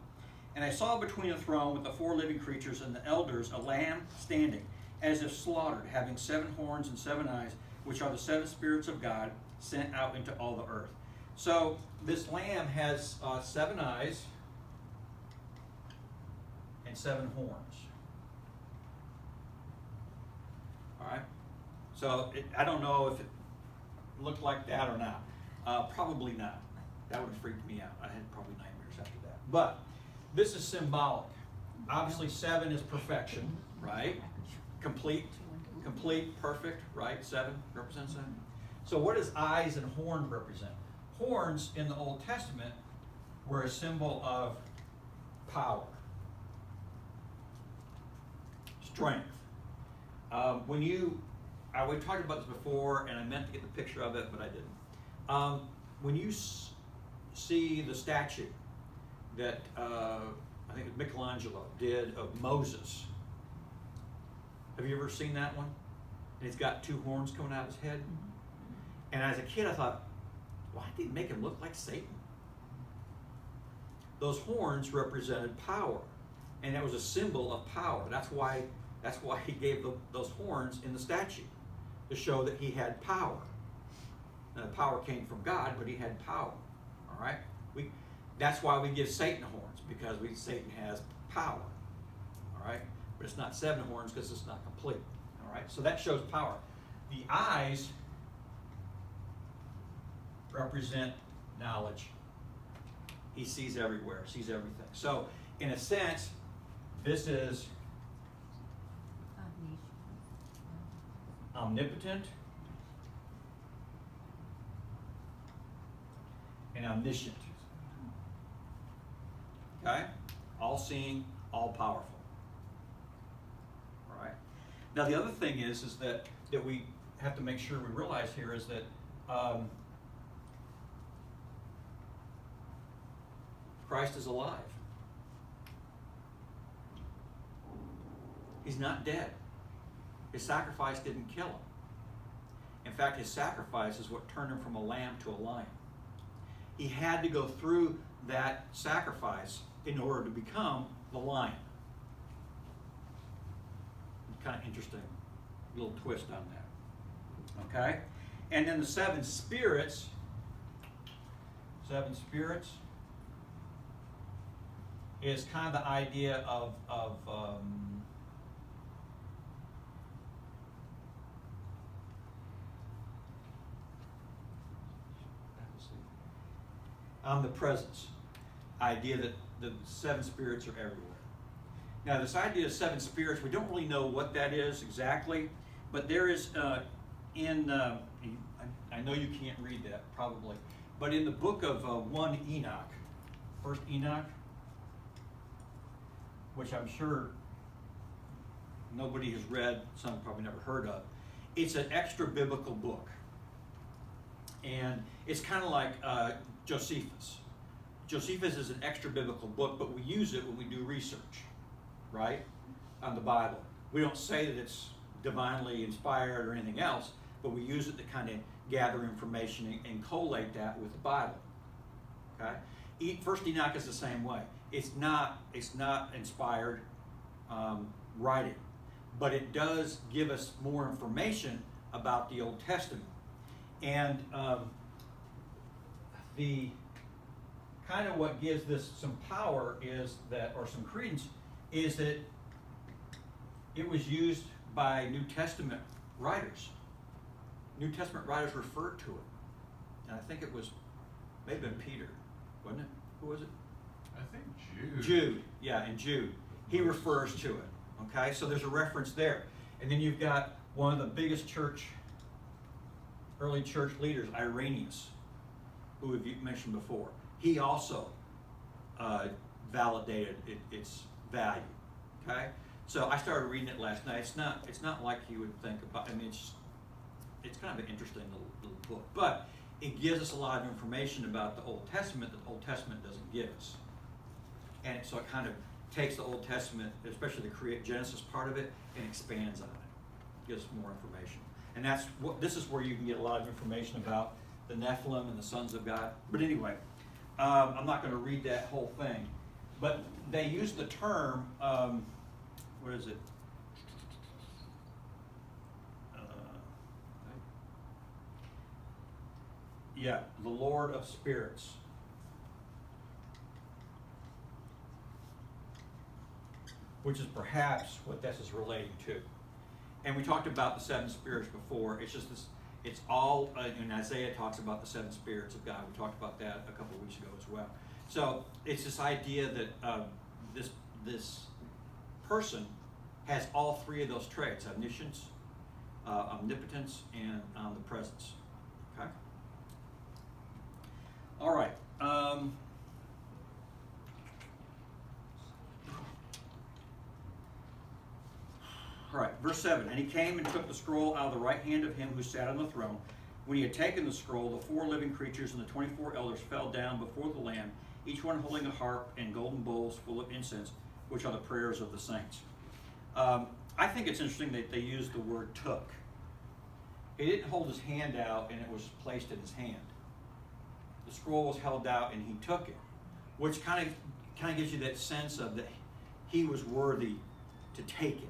And I saw between the throne with the 4 living creatures and the elders a lamb standing, as if slaughtered, having 7 horns and 7 eyes, which are the 7 spirits of God sent out into all the earth. So this lamb has 7 eyes and 7 horns. All right. So I don't know if it looked like that or not. Probably not. That would have freaked me out. I had probably nightmares after that. But this is symbolic. Obviously, 7 is perfection, right? Complete, perfect, right? 7 represents 7. So what does eyes and horn represent? Horns in the Old Testament were a symbol of power, strength. We talked about this before, and I meant to get the picture of it, but I didn't. When you see the statue that I think it was Michelangelo did of Moses, have you ever seen that one? And it's got 2 horns coming out of his head. And as a kid, I thought, why did he make him look like Satan? Those horns represented power, and that was a symbol of power. That's why he gave those horns in the statue, to show that he had power. Now, the power came from God, but he had power. All right. That's why we give Satan horns, because Satan has power. All right. But it's not 7 horns because it's not complete. All right. So that shows power. The eyes represent knowledge. He sees everywhere, sees everything. So, in a sense, this is omnipotent and omniscient. Okay? All seeing, all powerful. All right. Now the other thing is that we have to make sure we realize here is that Christ is alive. He's not dead. His sacrifice didn't kill him. In fact, his sacrifice is what turned him from a lamb to a lion. He had to go through that sacrifice in order to become the lion. Kind of interesting little twist on that. Okay? And then the 7 spirits. 7 spirits is kind of the idea of omnipresence. Idea that the 7 spirits are everywhere. Now, this idea of 7 spirits, we don't really know what that is exactly, but there is I know you can't read that probably, but in the book of 1 Enoch, 1 Enoch, which I'm sure nobody has read, some probably never heard of. It's an extra biblical book. And it's kind of like Josephus. Josephus is an extra biblical book, but we use it when we do research, right, on the Bible. We don't say that it's divinely inspired or anything else, but we use it to kind of gather information and collate that with the Bible. Okay, First Enoch is the same way. It's not inspired writing, but it does give us more information about the Old Testament. And the kind of what gives this some power is that, or some credence, is that it was used by New Testament writers. New Testament writers referred to it. And I think it was, maybe Peter, wasn't it? Who was it? I think Jude. Jude, yeah, and Jude. He refers to it. Okay, so there's a reference there. And then you've got one of the biggest early church leaders, Irenaeus, who we've mentioned before. He also validated its value. Okay, so I started reading it last night. It's not like you would think about. I mean, it's kind of an interesting little book, but it gives us a lot of information about the Old Testament that the Old Testament doesn't give us. And so it kind of takes the Old Testament, especially the Genesis part of it, and expands on it. Gives more information. And this is where you can get a lot of information about the Nephilim and the sons of God. But anyway, I'm not going to read that whole thing. But they use the term, what is it? Yeah, the Lord of Spirits. Which is perhaps what this is relating to. And we talked about the seven spirits before. It's just this, it's all, in Isaiah talks about the seven spirits of God. We talked about that a couple of weeks ago as well. So it's this idea that this person has all three of those traits: omniscience, omnipotence, and omnipresence. Okay? All right. All right, verse 7. And he came and took the scroll out of the right hand of him who sat on the throne. When he had taken the scroll, the 4 living creatures and the 24 elders fell down before the Lamb, each one holding a harp and golden bowls full of incense, which are the prayers of the saints. I think it's interesting that they used the word took. He didn't hold his hand out and it was placed in his hand. The scroll was held out and he took it, which kind of gives you that sense of that he was worthy to take it.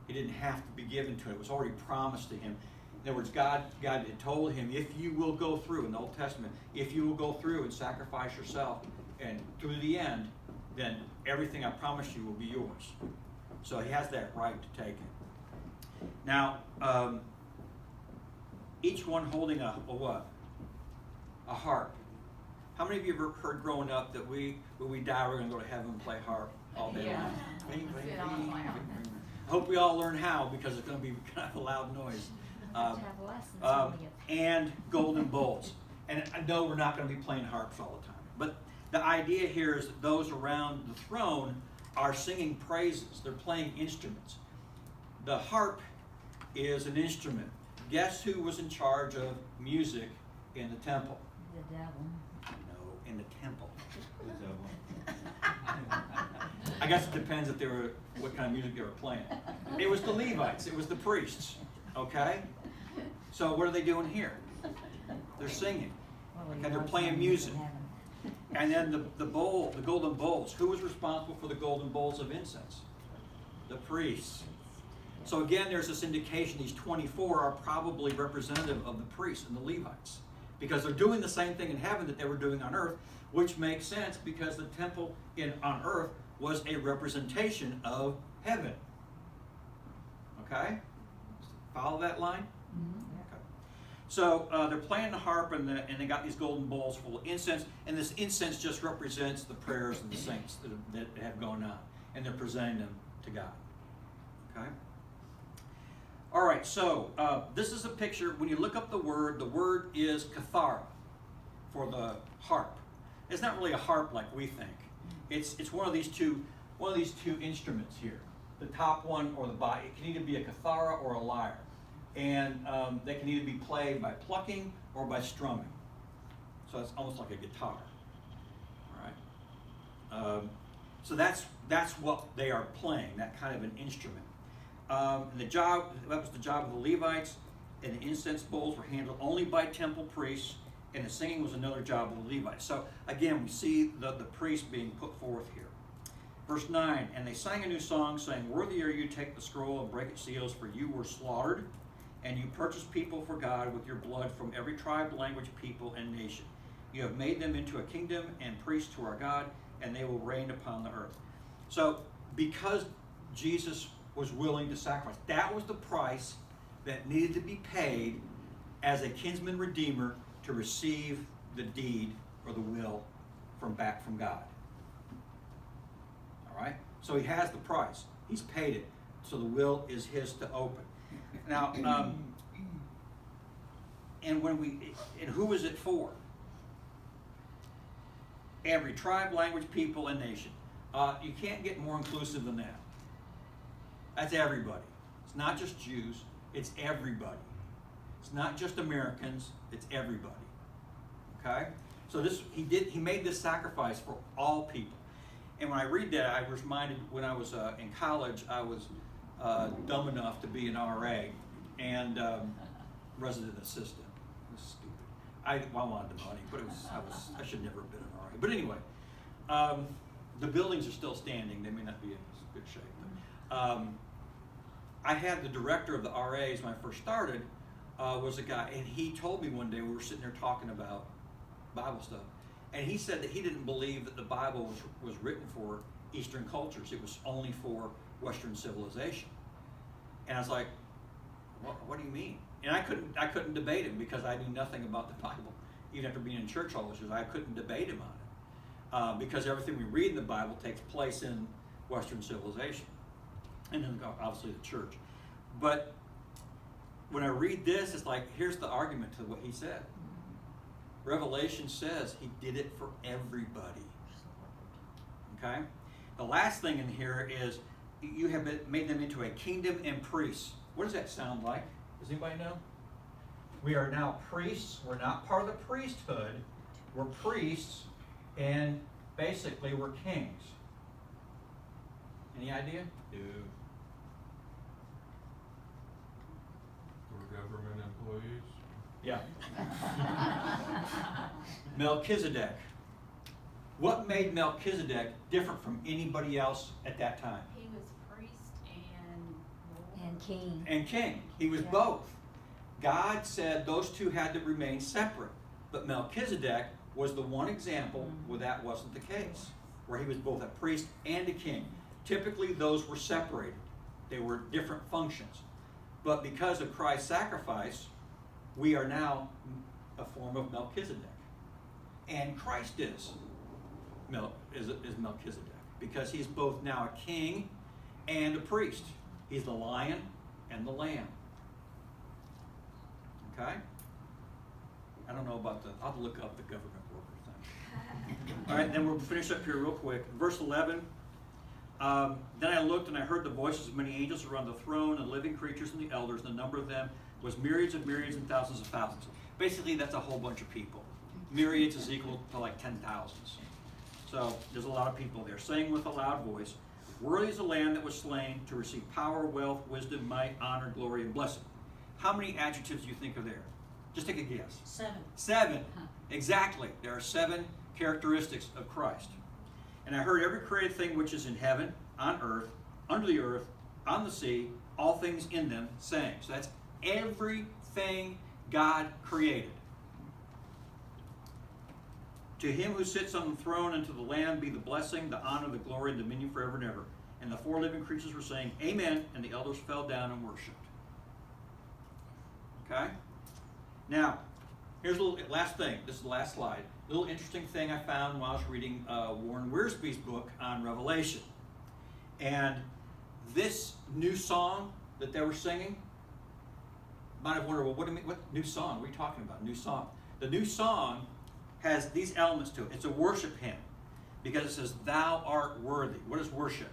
He didn't have to be given to it. It was already promised to him. In other words, God had told him, if you will go through, in the Old Testament, if you will go through and sacrifice yourself and through the end, then everything I promised you will be yours. So he has that right to take it. Now, each one holding a what? A harp. How many of you ever heard growing up that when we die, we're going to go to heaven and play harp all day long? Sit on the cloud. I hope we all learn how, because it's going to be kind of a loud noise. And golden bowls. And I know we're not going to be playing harps all the time. But the idea here is that those around the throne are singing praises. They're playing instruments. The harp is an instrument. Guess who was in charge of music in the temple? The devil. No, in the temple. I guess it depends if they were what kind of music they were playing. It was the Levites. It was the priests. Okay? So what are they doing here? They're singing. And they're playing music. And then the golden bowls. Who was responsible for the golden bowls of incense? The priests. So again, there's this indication these 24 are probably representative of the priests and the Levites, because they're doing the same thing in heaven that they were doing on earth, which makes sense because the temple on earth was a representation of heaven. Okay? Follow that line? Mm-hmm. Okay. So they're playing the harp and they got these golden bowls full of incense, and this incense just represents the prayers of the saints that have gone on, and they're presenting them to God. Okay? All right, so this is a picture. When you look up the word is kathara for the harp. It's not really a harp like we think. It's one of these two one of these two instruments here, the top one or the bottom. It can either be a kithara or a lyre. And they can either be played by plucking or by strumming. So it's almost like a guitar. All right. So that's what they are playing, that kind of an instrument. And that was the job of the Levites, and the incense bowls were handled only by temple priests, and the singing was another job of the Levites. So again, we see the priest being put forth here. Verse 9, and they sang a new song, saying, worthy are you to take the scroll and break its seals, for you were slaughtered, and you purchased people for God with your blood from every tribe, language, people, and nation. You have made them into a kingdom and priests to our God, and they will reign upon the earth. So, because Jesus was willing to sacrifice, that was the price that needed to be paid as a kinsman redeemer to receive the deed or the will back from God. All right? So he has the price. He's paid it. So the will is his to open. Now, and who is it for? Every tribe, language, people, and nation. You can't get more inclusive than that. That's everybody. It's not just Jews, it's everybody. It's not just Americans, it's everybody. Okay? So he made this sacrifice for all people. And when I read that, I was reminded when I was in college, I was dumb enough to be an RA and resident assistant. It was stupid. I wanted the money, but I should never have been an RA. But anyway, the buildings are still standing. They may not be in good shape. But, I had the director of the RAs when I first started was a guy, and he told me one day, we were sitting there talking about Bible stuff, and he said that he didn't believe that the Bible was written for Eastern cultures. It was only for Western civilization. And I was like, what do you mean? And I couldn't debate him because I knew nothing about the Bible. Even after being in church all those years, I couldn't debate him on it. Because everything we read in the Bible takes place in Western civilization. And then obviously the church. But when I read this, it's like, here's the argument to what he said. Revelation says he did it for everybody. Okay? The last thing in here is you have made them into a kingdom and priests. What does that sound like? Does anybody know? We are now priests. We're not part of the priesthood. We're priests, and basically we're kings. Any idea? No. We're government employees. Yeah. Melchizedek. What made Melchizedek different from anybody else at that time? He was priest And king. And king. He was both. God said those two had to remain separate. But Melchizedek was the one example where that wasn't the case, where he was both a priest and a king. Typically, those were separated. They were different functions. But because of Christ's sacrifice, we are now a form of Melchizedek. And Christ is Melchizedek, because he's both now a king and a priest. He's the lion and the lamb. Okay? I don't know about I'll have to look up the government worker thing. All right, then we'll finish up here real quick. Verse 11. Then I looked and I heard the voices of many angels around the throne and living creatures and the elders. And the number of them was myriads and myriads and thousands of thousands. Basically, that's a whole bunch of people. Myriads is equal to like 10,000s. So there's a lot of people there, saying with a loud voice, worthy is the Lamb that was slain to receive power, wealth, wisdom, might, honor, glory, and blessing. How many adjectives do you think are there? Just take a guess. 7. Exactly. There are 7 characteristics of Christ. And I heard every created thing which is in heaven, on earth, under the earth, on the sea, all things in them, saying. So that's everything God created. To him who sits on the throne and to the Lamb be the blessing, the honor, the glory, and dominion forever and ever. And the 4 living creatures were saying, Amen, and the elders fell down and worshipped. Okay? Now, here's a little last thing. This is the last slide. A little interesting thing I found while I was reading Warren Wiersbe's book on Revelation. And this new song that they were singing, might have wondered, well, what new song? What are you talking about? New song. The new song has these elements to it. It's a worship hymn because it says, thou art worthy. What is worship?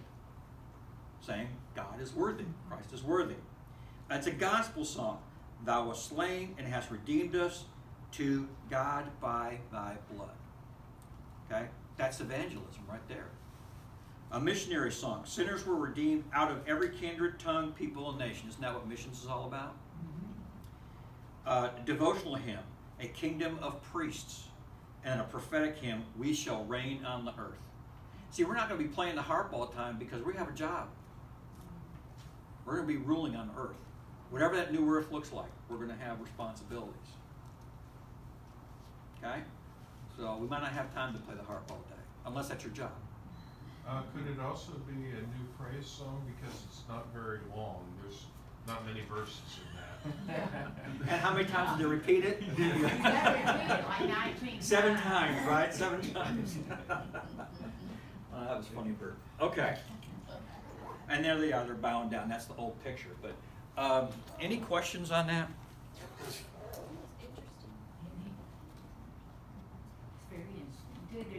Saying God is worthy. Christ is worthy. It's a gospel song. Thou wast slain and hast redeemed us to God by thy blood. Okay? That's evangelism right there. A missionary song. Sinners were redeemed out of every kindred, tongue, people, and nation. Isn't that what missions is all about? A devotional hymn. A kingdom of priests. And a prophetic hymn. We shall reign on the earth. See, we're not going to be playing the harp all the time because we have a job. We're going to be ruling on earth. Whatever that new earth looks like, we're going to have responsibilities. Okay? So we might not have time to play the harp all day, unless that's your job. Could it also be a new praise song because it's not very long? There's not many verses in that. And how many times did they repeat it? You better repeat it like 19 7 times, right? 7 times. That was funny, Bert. Okay. And there they are. They're bowing down. That's the old picture. But any questions on that?